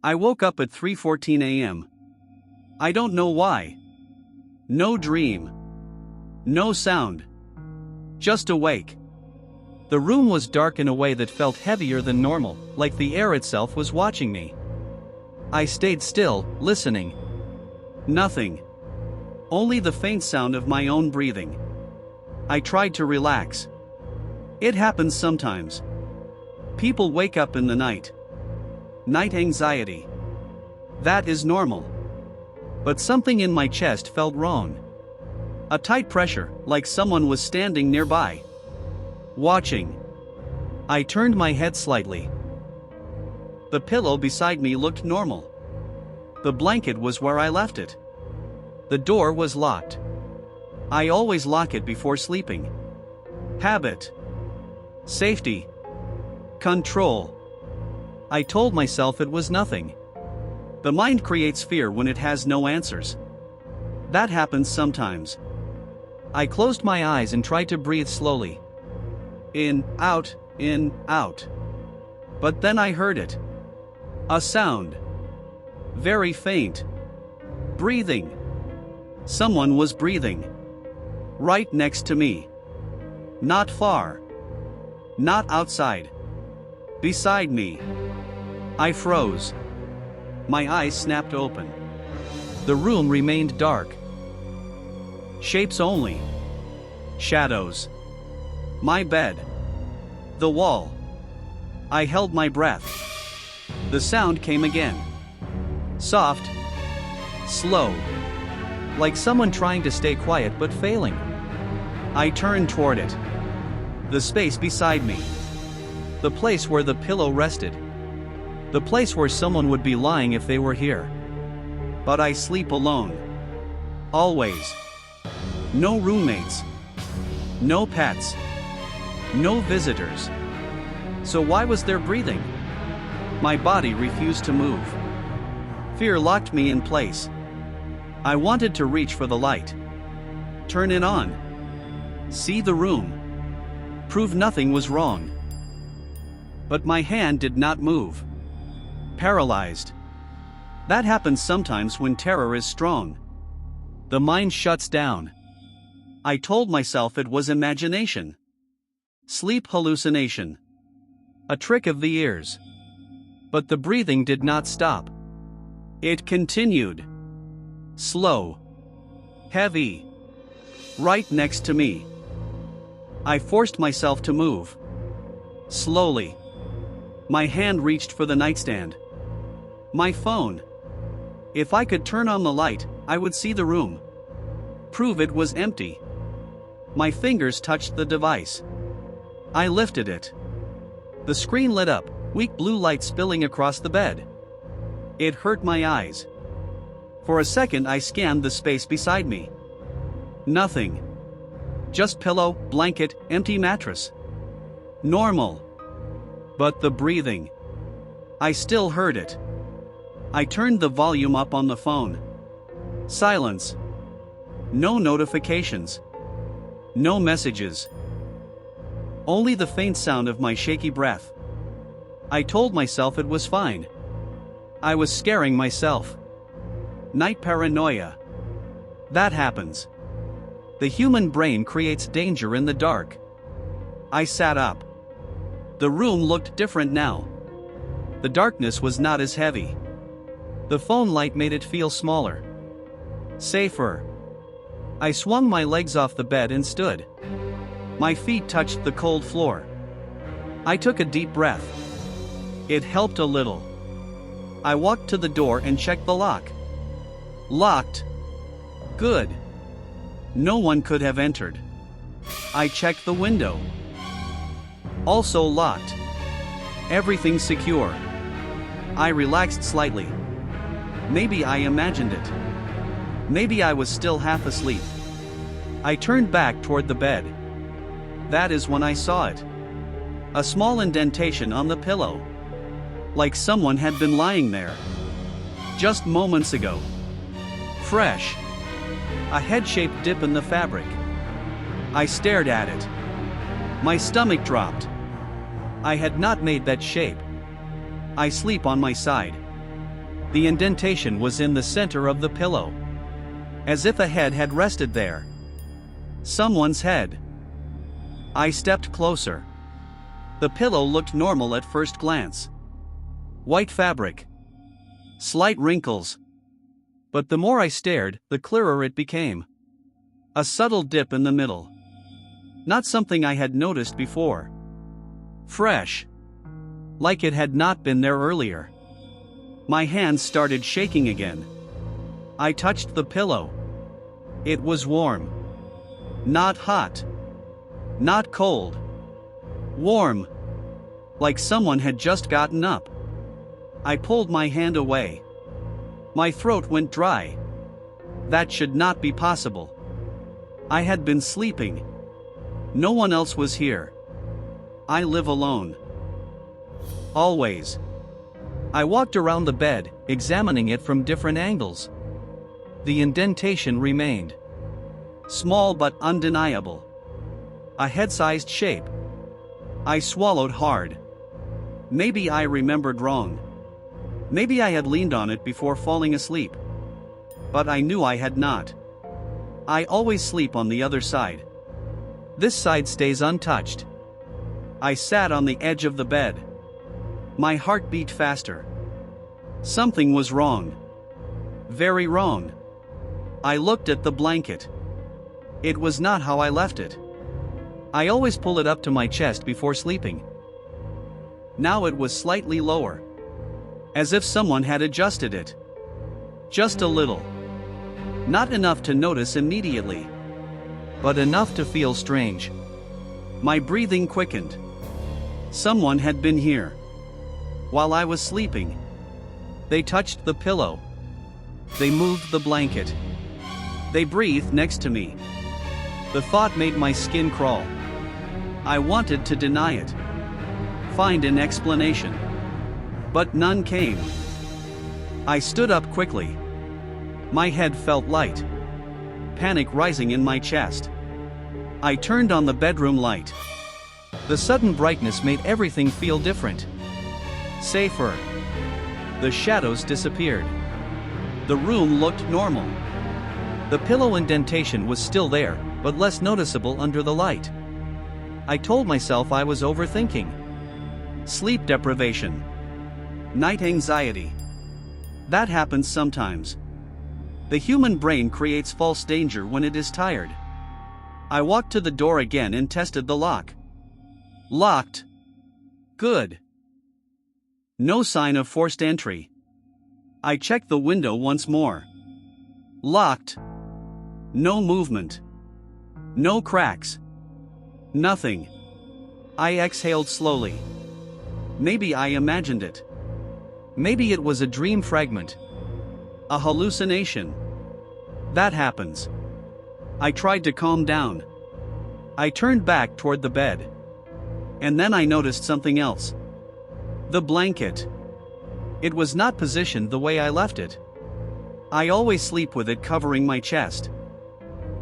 I woke up at 3:14 a.m. I don't know why. No dream. No sound. Just awake. The room was dark in a way that felt heavier than normal, like the air itself was watching me. I stayed still, listening. Nothing. Only the faint sound of my own breathing. I tried to relax. It happens sometimes. People wake up in the night. Night anxiety. That is normal. But something in my chest felt wrong. A tight pressure, like someone was standing nearby. Watching. I turned my head slightly. The pillow beside me looked normal. The blanket was where I left it. The door was locked. I always lock it before sleeping. Habit. Safety. Control. I told myself it was nothing. The mind creates fear when it has no answers. That happens sometimes. I closed my eyes and tried to breathe slowly. In, out, in, out. But then I heard it. A sound. Very faint. Breathing. Someone was breathing. Right next to me. Not far. Not outside. Beside me. I froze. My eyes snapped open. The room remained dark. Shapes only. Shadows. My bed. The wall. I held my breath. The sound came again. Soft. Slow. Like someone trying to stay quiet but failing. I turned toward it. The space beside me. The place where the pillow rested. The place where someone would be lying if they were here. But I sleep alone. Always. No roommates. No pets. No visitors. So why was there breathing? My body refused to move. Fear locked me in place. I wanted to reach for the light. Turn it on. See the room. Prove nothing was wrong. But my hand did not move. Paralyzed. That happens sometimes when terror is strong. The mind shuts down. I told myself it was imagination. Sleep hallucination. A trick of the ears. But the breathing did not stop. It continued. Slow. Heavy. Right next to me. I forced myself to move. Slowly. My hand reached for the nightstand. My phone. If I could turn on the light, I would see the room. Prove it was empty. My fingers touched the device. I lifted it. The screen lit up, weak blue light spilling across the bed. It hurt my eyes. For a second I scanned the space beside me. Nothing. Just pillow, blanket, empty mattress. Normal. But the breathing. I still heard it. I turned the volume up on the phone. Silence. No notifications. No messages. Only the faint sound of my shaky breath. I told myself it was fine. I was scaring myself. Night paranoia. That happens. The human brain creates danger in the dark. I sat up. The room looked different now. The darkness was not as heavy. The phone light made it feel smaller. Safer. I swung my legs off the bed and stood. My feet touched the cold floor. I took a deep breath. It helped a little. I walked to the door and checked the lock. Locked. Good. No one could have entered. I checked the window. Also locked. Everything secure. I relaxed slightly. Maybe I imagined it. Maybe I was still half asleep. I turned back toward the bed. That is when I saw it. A small indentation on the pillow. Like someone had been lying there. Just moments ago. Fresh. A head-shaped dip in the fabric. I stared at it. My stomach dropped. I had not made that shape. I sleep on my side. The indentation was in the center of the pillow. As if a head had rested there. Someone's head. I stepped closer. The pillow looked normal at first glance. White fabric. Slight wrinkles. But the more I stared, the clearer it became. A subtle dip in the middle. Not something I had noticed before. Fresh. Like it had not been there earlier. My hands started shaking again. I touched the pillow. It was warm. Not hot. Not cold. Warm. Like someone had just gotten up. I pulled my hand away. My throat went dry. That should not be possible. I had been sleeping. No one else was here. I live alone. Always. I walked around the bed, examining it from different angles. The indentation remained. Small but undeniable. A head-sized shape. I swallowed hard. Maybe I remembered wrong. Maybe I had leaned on it before falling asleep. But I knew I had not. I always sleep on the other side. This side stays untouched. I sat on the edge of the bed. My heart beat faster. Something was wrong. Very wrong. I looked at the blanket. It was not how I left it. I always pull it up to my chest before sleeping. Now it was slightly lower. As if someone had adjusted it. Just a little. Not enough to notice immediately. But enough to feel strange. My breathing quickened. Someone had been here. While I was sleeping. They touched the pillow. They moved the blanket. They breathed next to me. The thought made my skin crawl. I wanted to deny it. Find an explanation. But none came. I stood up quickly. My head felt light. Panic rising in my chest. I turned on the bedroom light. The sudden brightness made everything feel different. Safer. The shadows disappeared. The room looked normal. The pillow indentation was still there, but less noticeable under the light. I told myself I was overthinking. Sleep deprivation. Night anxiety. That happens sometimes. The human brain creates false danger when it is tired. I walked to the door again and tested the lock. Locked. Good. No sign of forced entry. I checked the window once more. Locked. No movement. No cracks. Nothing. I exhaled slowly. Maybe I imagined it. Maybe it was a dream fragment. A hallucination. That happens. I tried to calm down. I turned back toward the bed. And then I noticed something else. The blanket. It was not positioned the way I left it. I always sleep with it covering my chest.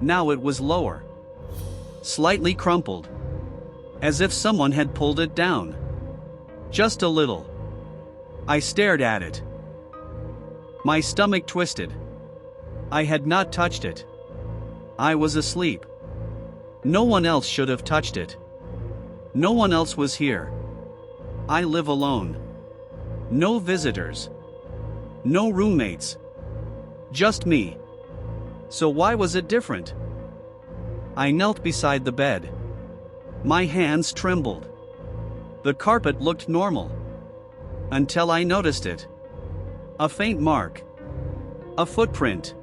Now it was lower. Slightly crumpled. As if someone had pulled it down. Just a little. I stared at it. My stomach twisted. I had not touched it. I was asleep. No one else should have touched it. No one else was here. I live alone. No visitors. No roommates. Just me. So why was it different? I knelt beside the bed. My hands trembled. The carpet looked normal. Until I noticed it. A faint mark. A footprint.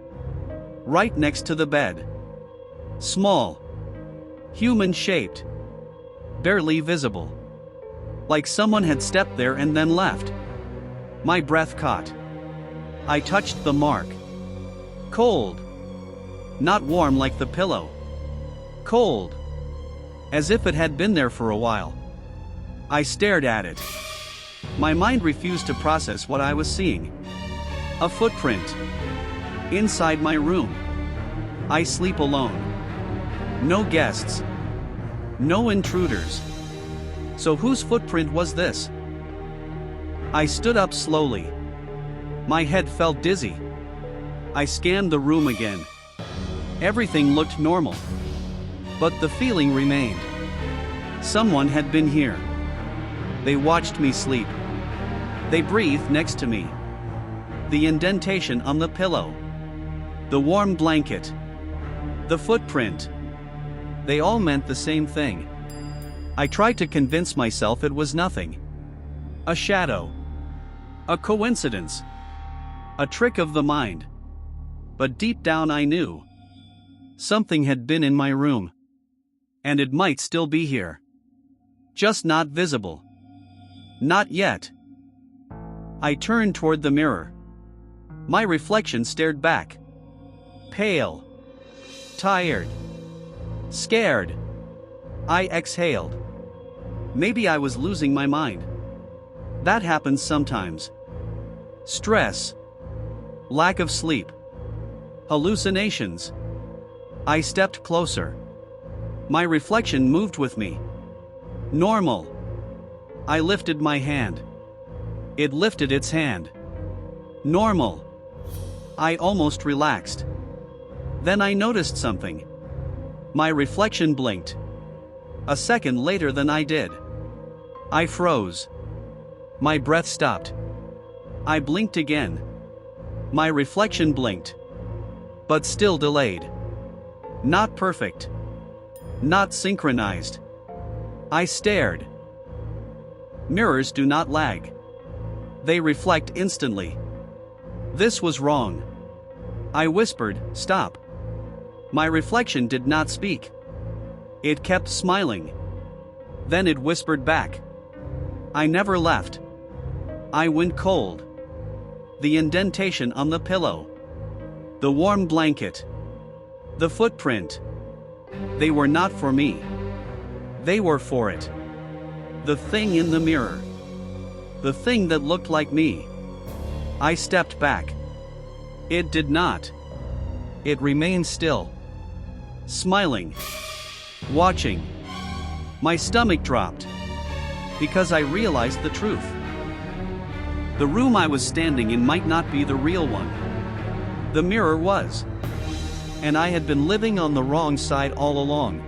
Right next to the bed. Small. Human-shaped. Barely visible. Like someone had stepped there and then left. My breath caught. I touched the mark. Cold. Not warm like the pillow. Cold. As if it had been there for a while. I stared at it. My mind refused to process what I was seeing. A footprint. Inside my room. I sleep alone. No guests. No intruders. So whose footprint was this? I stood up slowly. My head felt dizzy. I scanned the room again. Everything looked normal. But the feeling remained. Someone had been here. They watched me sleep. They breathed next to me. The indentation on the pillow. The warm blanket. The footprint. They all meant the same thing. I tried to convince myself it was nothing. A shadow. A coincidence. A trick of the mind. But deep down I knew. Something had been in my room. And it might still be here. Just not visible. Not yet. I turned toward the mirror. My reflection stared back. Pale. Tired. Scared. I exhaled. Maybe I was losing my mind. That happens sometimes. Stress. Lack of sleep. Hallucinations. I stepped closer. My reflection moved with me. Normal. I lifted my hand. It lifted its hand. Normal. I almost relaxed. Then I noticed something. My reflection blinked. A second later than I did. I froze. My breath stopped. I blinked again. My reflection blinked. But still delayed. Not perfect. Not synchronized. I stared. Mirrors do not lag. They reflect instantly. This was wrong. I whispered, "Stop." My reflection did not speak. It kept smiling. Then it whispered back. I never left. I went cold. The indentation on the pillow. The warm blanket. The footprint. They were not for me. They were for it. The thing in the mirror. The thing that looked like me. I stepped back. It did not. It remained still. Smiling. Watching. My stomach dropped. Because I realized the truth. The room I was standing in might not be the real one. The mirror was. And I had been living on the wrong side all along.